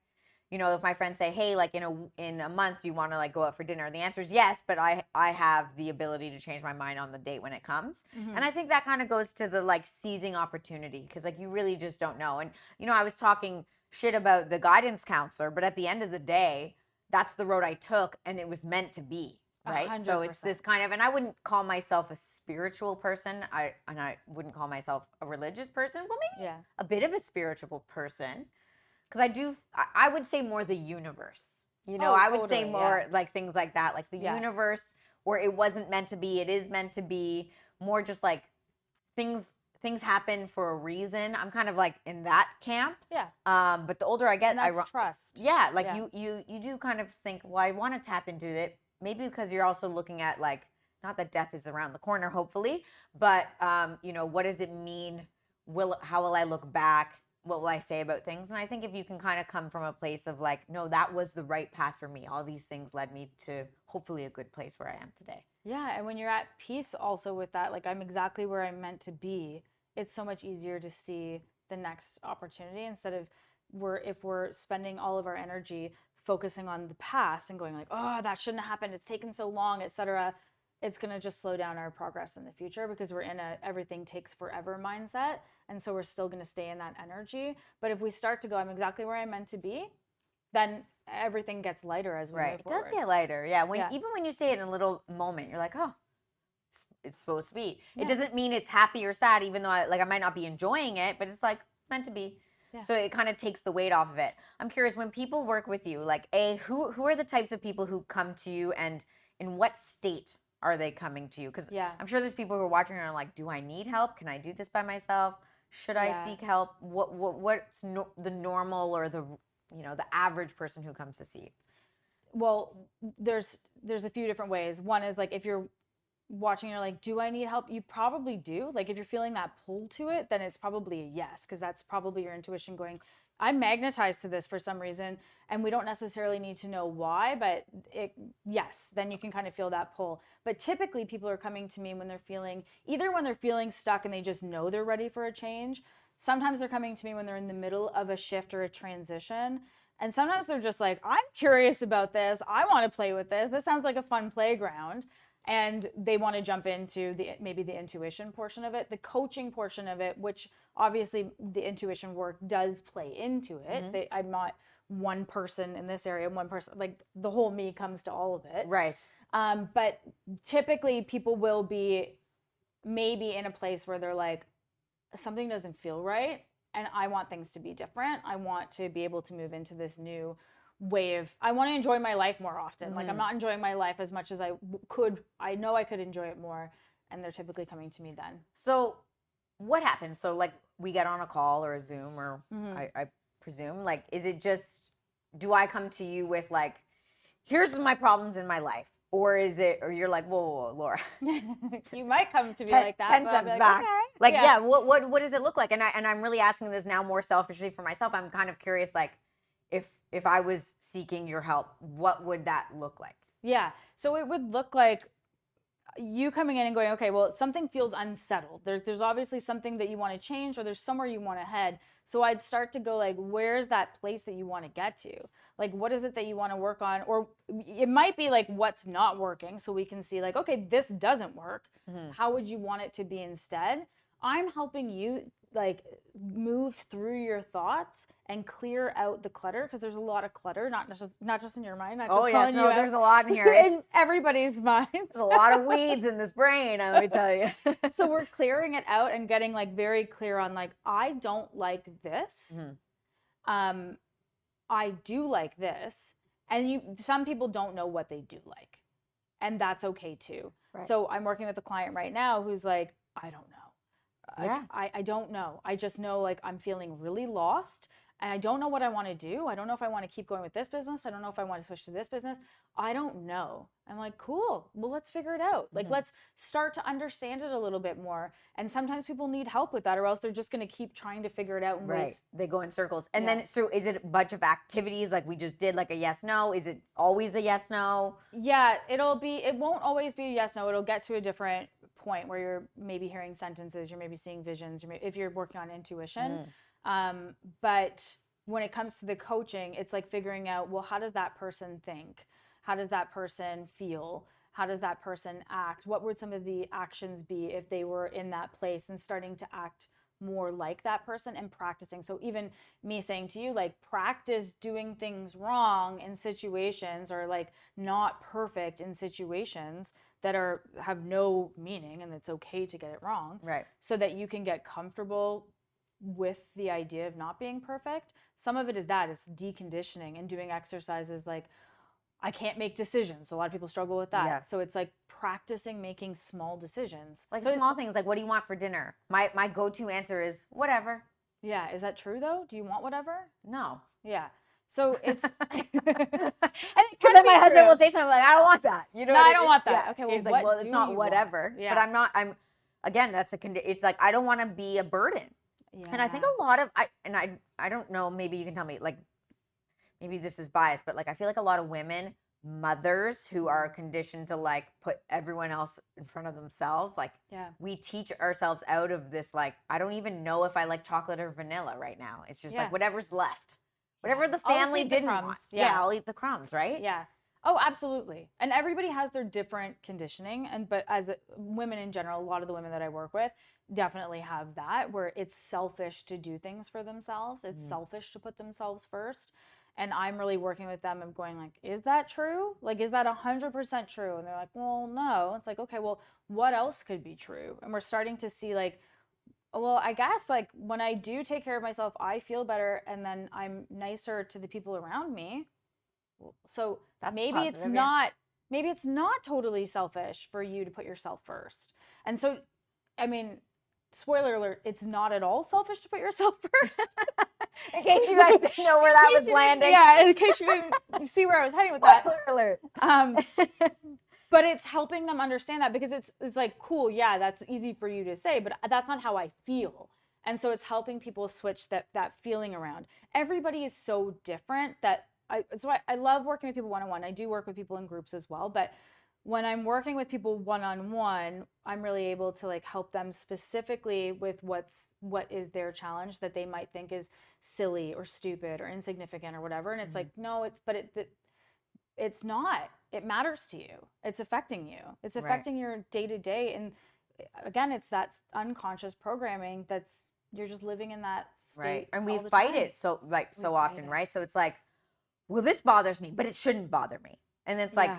if my friends say, hey, like in a month, do you want to like go out for dinner? The answer is yes, but I have the ability to change my mind on the date when it comes. And I think that kind of goes to the like seizing opportunity, because like you really just don't know. And, I was talking shit about the guidance counselor, but at the end of the day, that's the road I took and it was meant to be, right?
100%.
So it's this kind of, and I wouldn't call myself a spiritual person. I wouldn't call myself a religious person. Well, maybe a bit of a spiritual person. Because I would say more the universe. I would say more like things like that, like the universe, where it wasn't meant to be, it is meant to be. More just like things happen for a reason. I'm kind of like in that camp.
Yeah.
But the older I get,
and that's trust.
Yeah, like you do kind of think, well, I want to tap into it. Maybe because you're also looking at like, not that death is around the corner, hopefully, but what does it mean? How will I look back? What will I say about things? And I think if you can kind of come from a place of like, no, that was the right path for me. All these things led me to hopefully a good place where I am today.
Yeah. And when you're at peace also with that, like I'm exactly where I'm meant to be, it's so much easier to see the next opportunity instead of if we're spending all of our energy focusing on the past and going like, oh, that shouldn't have happened. It's taken so long, etc. It's going to just slow down our progress in the future because we're in a everything takes forever mindset. And so we're still going to stay in that energy. But if we start to go, I'm exactly where I'm meant to be, then everything gets lighter as we move forward.
It does get lighter. Yeah. Even when you say it in a little moment, you're like, oh, it's supposed to be. Yeah. It doesn't mean it's happy or sad, even though I might not be enjoying it, but it's like, it's meant to be. Yeah. So it kind of takes the weight off of it. I'm curious, when people work with you, like, who are the types of people who come to you, and in what state are they coming to you? Because I'm sure there's people who are watching and are like, do I need help? Can I do this by myself? Should I seek help? What's the normal or the average person who comes to see you?
Well, there's a few different ways. One is like, if you're watching and you're like, do I need help? You probably do. Like if you're feeling that pull to it, then it's probably a yes, because that's probably your intuition going, I'm magnetized to this for some reason, and we don't necessarily need to know why, but then you can kind of feel that pull. But typically people are coming to me when they're feeling stuck and they just know they're ready for a change. Sometimes they're coming to me when they're in the middle of a shift or a transition. And sometimes they're just like, I'm curious about this. I want to play with this. This sounds like a fun playground. And they want to jump into maybe the intuition portion of it, the coaching portion of it, which obviously the intuition work does play into it. Mm-hmm. I'm not one person in this area, one person, like the whole me comes to all of it.
Right.
But typically people will be maybe in a place where they're like, something doesn't feel right. and I want things to be different. I want to be able to move into this new way of, I want to enjoy my life more often. Like I'm not enjoying my life as much as I could. I know I could enjoy it more, and they're typically coming to me then.
So what happens? So like we get on a call or a Zoom or I presume, like, is it just, do I come to you with like, here's my problems in my life? Or is it, or you're like, whoa, Laura.
You might come to me like that.
10
but I'll
steps
be like,
back.
okay.
Like, yeah, what does it look like? And I'm really asking this now more selfishly for myself. I'm kind of curious, like, if I was seeking your help, what would that look like?
Yeah. So it would look like you coming in and going, okay, well, something feels unsettled. There's obviously something that you want to change, or there's somewhere you want to head. So I'd start to go like, where's that place that you want to get to? Like, what is it that you want to work on? Or it might be like, what's not working? So we can see like, okay, this doesn't work. How would you want it to be instead? I'm helping you like move through your thoughts and clear out the clutter, because there's a lot of clutter, not just in your mind. Not just
yes, no, there's a lot in here.
in everybody's minds.
There's a lot of weeds in this brain, let me tell you.
So we're clearing it out and getting like very clear on like, I don't like this. I do like this. And some people don't know what they do like. And that's okay too. Right. So I'm working with a client right now who's like, I don't know.
Yeah.
I don't know. I just know like I'm feeling really lost, and I don't know what I want to do. I don't know if I want to keep going with this business. I don't know if I want to switch to this business. I don't know. I'm like, cool. Well, let's figure it out. Like, let's start to understand it a little bit more. And sometimes people need help with that, or else they're just going to keep trying to figure it out.
Right. They go in circles. And then, so is it a bunch of activities like we just did, like a yes, no? Is it always a yes, no?
Yeah, it won't always be a yes, no. It'll get to a different point where you're maybe hearing sentences, you're maybe seeing visions, if you're working on intuition. But when it comes to the coaching, it's like figuring out, well, how does that person think? How does that person feel? How does that person act? What would some of the actions be if they were in that place, and starting to act more like that person and practicing. So even me saying to you, like, practice doing things wrong in situations, or like not perfect in situations that have no meaning, and it's okay to get it wrong.
Right.
So that you can get comfortable with the idea of not being perfect. Some of it is that, it's deconditioning and doing exercises like, I can't make decisions. A lot of people struggle with that.
Yes.
So it's like practicing making small decisions.
Like
so
small things, like, what do you want for dinner? My go-to answer is whatever.
Yeah. Is that true though? Do you want whatever?
No.
Yeah. So it's, and it
Because then my husband will say something like, I don't want that. You know,
no, I don't want that.
Yeah.
Okay, well,
he's like, well, it's not whatever.
Yeah.
But again, that's it's like, I don't want to be a burden.
Yeah.
And I think a lot of, I don't know, maybe you can tell me, like, maybe this is biased, but like, I feel like a lot of women, mothers who are conditioned to like put everyone else in front of themselves, like, we teach ourselves out of this, like, I don't even know if I like chocolate or vanilla right now. It's just like whatever's left. Whatever the family didn't want. Yeah, I'll eat the crumbs, right?
Yeah. Oh, absolutely. And everybody has their different conditioning. But as women in general, a lot of the women that I work with definitely have that, where it's selfish to do things for themselves. It's selfish to put themselves first. And I'm really working with them and going like, is that true? Like, is that 100% true? And they're like, well, no. It's like, okay, well, what else could be true? And we're starting to see like, well, I guess like when I do take care of myself, I feel better, and then I'm nicer to the people around me. So
that's
maybe
positive,
maybe it's not totally selfish for you to put yourself first. And so, I mean, spoiler alert, it's not at all selfish to put yourself first.
In case you guys didn't know where that was landing.
Yeah, in case you didn't see where I was heading with that.
Spoiler alert.
But it's helping them understand that, because it's like, cool, yeah, that's easy for you to say, but that's not how I feel. And so it's helping people switch that feeling around. Everybody is so different that I love working with people one-on-one. I do work with people in groups as well, but when I'm working with people one-on-one, I'm really able to like help them specifically with what is their challenge that they might think is silly or stupid or insignificant or whatever. And it's like, no, it's not. It matters to you. It's affecting you. It's affecting your day-to-day. And again, it's that unconscious programming you're just living in that state.
Right. And we fight it so often, right? So it's like, well, this bothers me, but it shouldn't bother me. And it's like,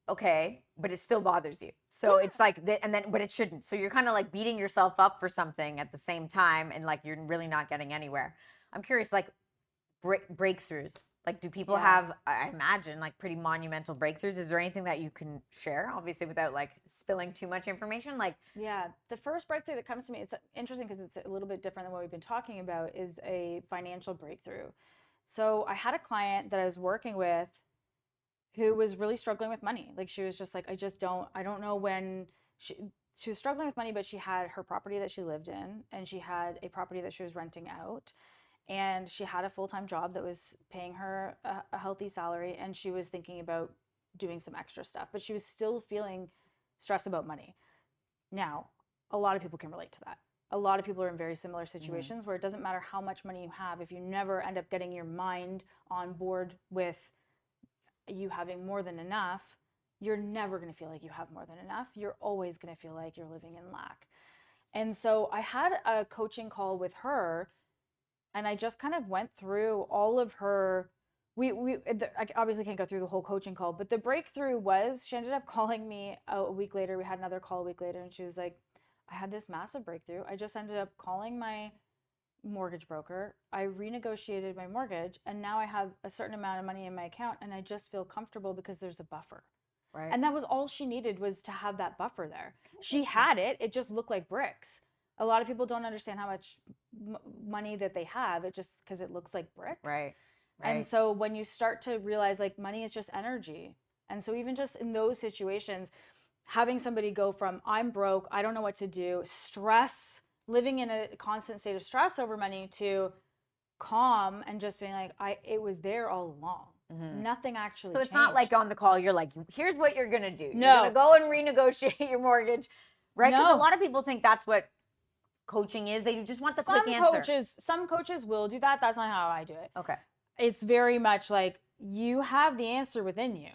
okay, but it still bothers you. So it's like, but it shouldn't. So you're kind of like beating yourself up for something at the same time, and like you're really not getting anywhere. I'm curious, like breakthroughs. Like, do people have, I imagine, like pretty monumental breakthroughs? Is there anything that you can share, obviously, without like spilling too much information? Like,
Yeah, the first breakthrough that comes to me, it's interesting because it's a little bit different than what we've been talking about, is a financial breakthrough. So I had a client that I was working with who was really struggling with money. Like she was just like, I don't know when she was struggling with money, but she had her property that she lived in, and she had a property that she was renting out, and she had a full-time job that was paying her a healthy salary, and she was thinking about doing some extra stuff, but she was still feeling stress about money. Now, a lot of people can relate to that. A lot of people are in very similar situations where it doesn't matter how much money you have, if you never end up getting your mind on board with you having more than enough, you're never going to feel like you have more than enough. You're always going to feel like you're living in lack. And so I had a coaching call with her, and I just kind of went through all of her. I obviously can't go through the whole coaching call, but the breakthrough was she ended up calling me a week later. We had another call a week later, and she was like, I had this massive breakthrough. I just ended up calling my mortgage broker. I renegotiated my mortgage, and now I have a certain amount of money in my account, and I just feel comfortable because there's a buffer.
right.
And that was all she needed, was to have that buffer there. She had it. It just looked like bricks. A lot of people don't understand how much money that they have. It just, because it looks like bricks.
Right.
And so when you start to realize like money is just energy. And so even just in those situations, having somebody go from I'm broke, I don't know what to do, stress, living in a constant state of stress over money, to calm and just being like, it was there all along. Nothing actually
So it's
changed.
not like on the call, you're like, here's what you're going to do.
No.
You're going to go and renegotiate your mortgage, right? Because
No.
a lot of people think that's what coaching is. They just want the quick answer.
Some coaches will do that. That's not how I do it.
Okay.
It's very much like you have the answer within you.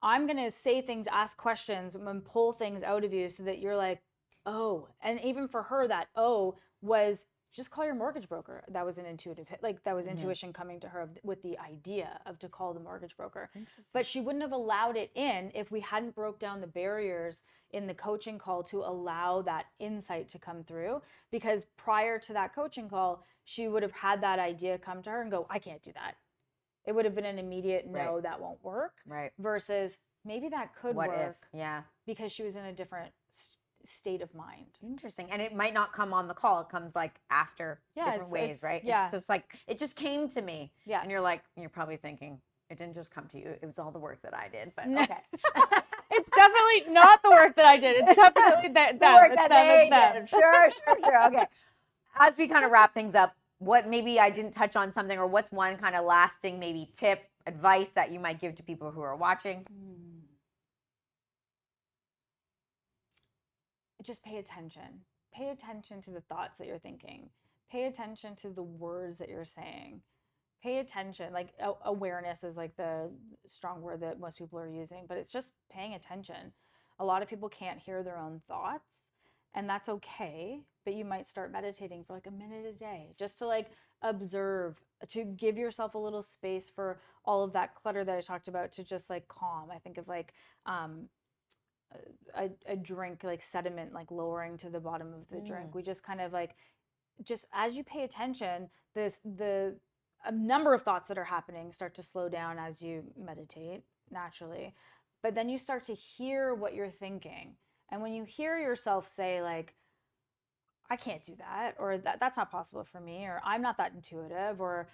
I'm going to say things, ask questions, and pull things out of you so that you're like, oh. And even for her, that was just call your mortgage broker. That was an intuitive hit. Like that was intuition coming to her with the idea of to call the mortgage broker. But she wouldn't have allowed it in if we hadn't broke down the barriers in the coaching call to allow that insight to come through. Because prior to that coaching call, she would have had that idea come to her and go, I can't do that. It would have been an immediate no, that won't work.
Right.
Versus maybe that could
what
work.
If? Yeah.
Because she was in a different state of mind.
Interesting. And it might not come on the call. It comes like after different ways, right?
Yeah.
It's just like, it just came to me.
Yeah.
And you're probably thinking, it didn't just come to you. It was all the work that I did. But
no.
okay.
It's definitely not the work that I did. It's definitely the
work that they did. Sure. Okay. As we kind of wrap things up, what maybe I didn't touch on something, or what's one kind of lasting maybe tip, advice that you might give to people who are watching?
Just pay attention. Pay attention to the thoughts that you're thinking. Pay attention to the words that you're saying. Pay attention. Like awareness is like the strong word that most people are using, but it's just paying attention. A lot of people can't hear their own thoughts, and that's okay. But you might start meditating for like a minute a day, just to like observe, to give yourself a little space for all of that clutter that I talked about to just like calm. I think of like a drink, like sediment, like lowering to the bottom of the drink. We just kind of like, just as you pay attention, a number of thoughts that are happening start to slow down as you meditate naturally. But then you start to hear what you're thinking. And when you hear yourself say like, I can't do that, or that's not possible for me, or I'm not that intuitive, or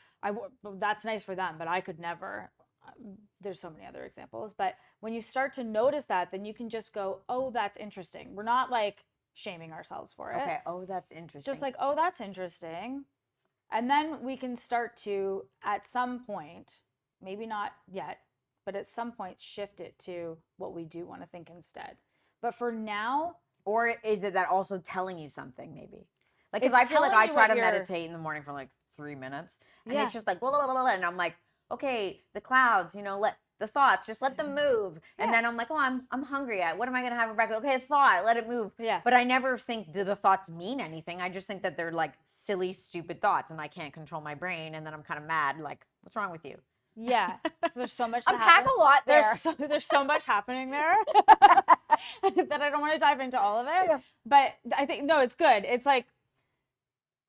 that's nice for them, but I could never. There's so many other examples. But when you start to notice that, then you can just go, oh, that's interesting. We're not like shaming ourselves for it.
Okay. Oh, that's interesting.
Just like, oh, that's interesting. And then we can start to, at some point, maybe not yet, but at some point shift it to what we do want to think instead. But for now.
Or is it that also telling you something maybe? Like, because I feel like I try to meditate in the morning for like 3 minutes, and it's just like, blah, blah, blah, blah, and I'm like, okay, the clouds, let the thoughts, just let them move. And then I'm like, oh, I'm hungry. What am I going to have for breakfast? Okay, thought, let it move.
Yeah.
But I never think, do the thoughts mean anything? I just think that they're like silly, stupid thoughts, and I can't control my brain, and then I'm kind of mad, like, what's wrong with you?
Yeah. So there's so much to
Unpack
happen.
a lot there.
There's so much happening there that I don't want to dive into all of it.
Yeah.
But I think, no, it's good. It's like,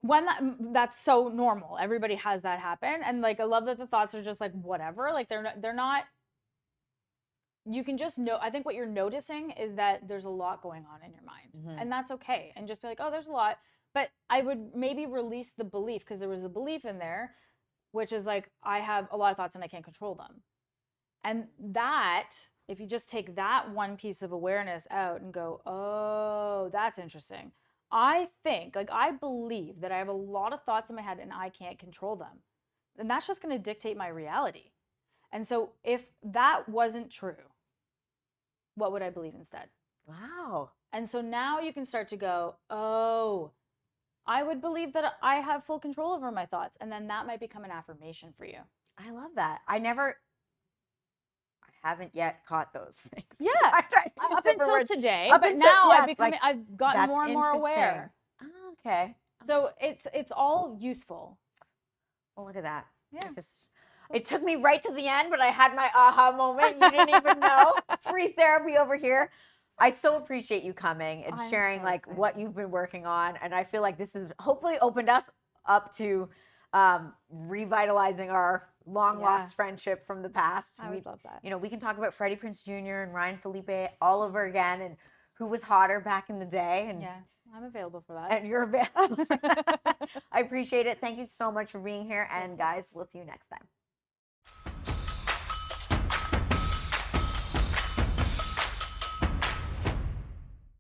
when that's so normal. Everybody has that happen. And like, I love that the thoughts are just like, whatever. Like they're not, you can just know. I think what you're noticing is that there's a lot going on in your mind, and that's okay. And just be like, oh, there's a lot. But I would maybe release the belief, because there was a belief in there, which is like, I have a lot of thoughts and I can't control them. And that, if you just take that one piece of awareness out and go, oh, that's interesting. I think, like, I believe that I have a lot of thoughts in my head and I can't control them. And that's just going to dictate my reality. And so if that wasn't true, what would I believe instead?
Wow.
And so now you can start to go, oh, I would believe that I have full control over my thoughts. And then that might become an affirmation for you.
I love that. I haven't yet caught those things.
Yeah.
I tried
Up until today,
Up
but
until-
now
yes,
I've gotten more and more aware.
Oh, okay.
So it's all useful.
Well, look at that.
Yeah.
It took me right to the end, but I had my aha moment. You didn't even know. Free therapy over here. I so appreciate you coming and sharing
so
like
excited.
what you've been working on. And I feel like this has hopefully opened us up to revitalizing our long lost friendship from the past.
I would love that.
You know, we can talk about Freddie Prinze Jr. and Ryan Felipe all over again, and who was hotter back in the day. And
Yeah, I'm available for that.
and you're available. I appreciate it. Thank you so much for being here. And guys, we'll see you next time.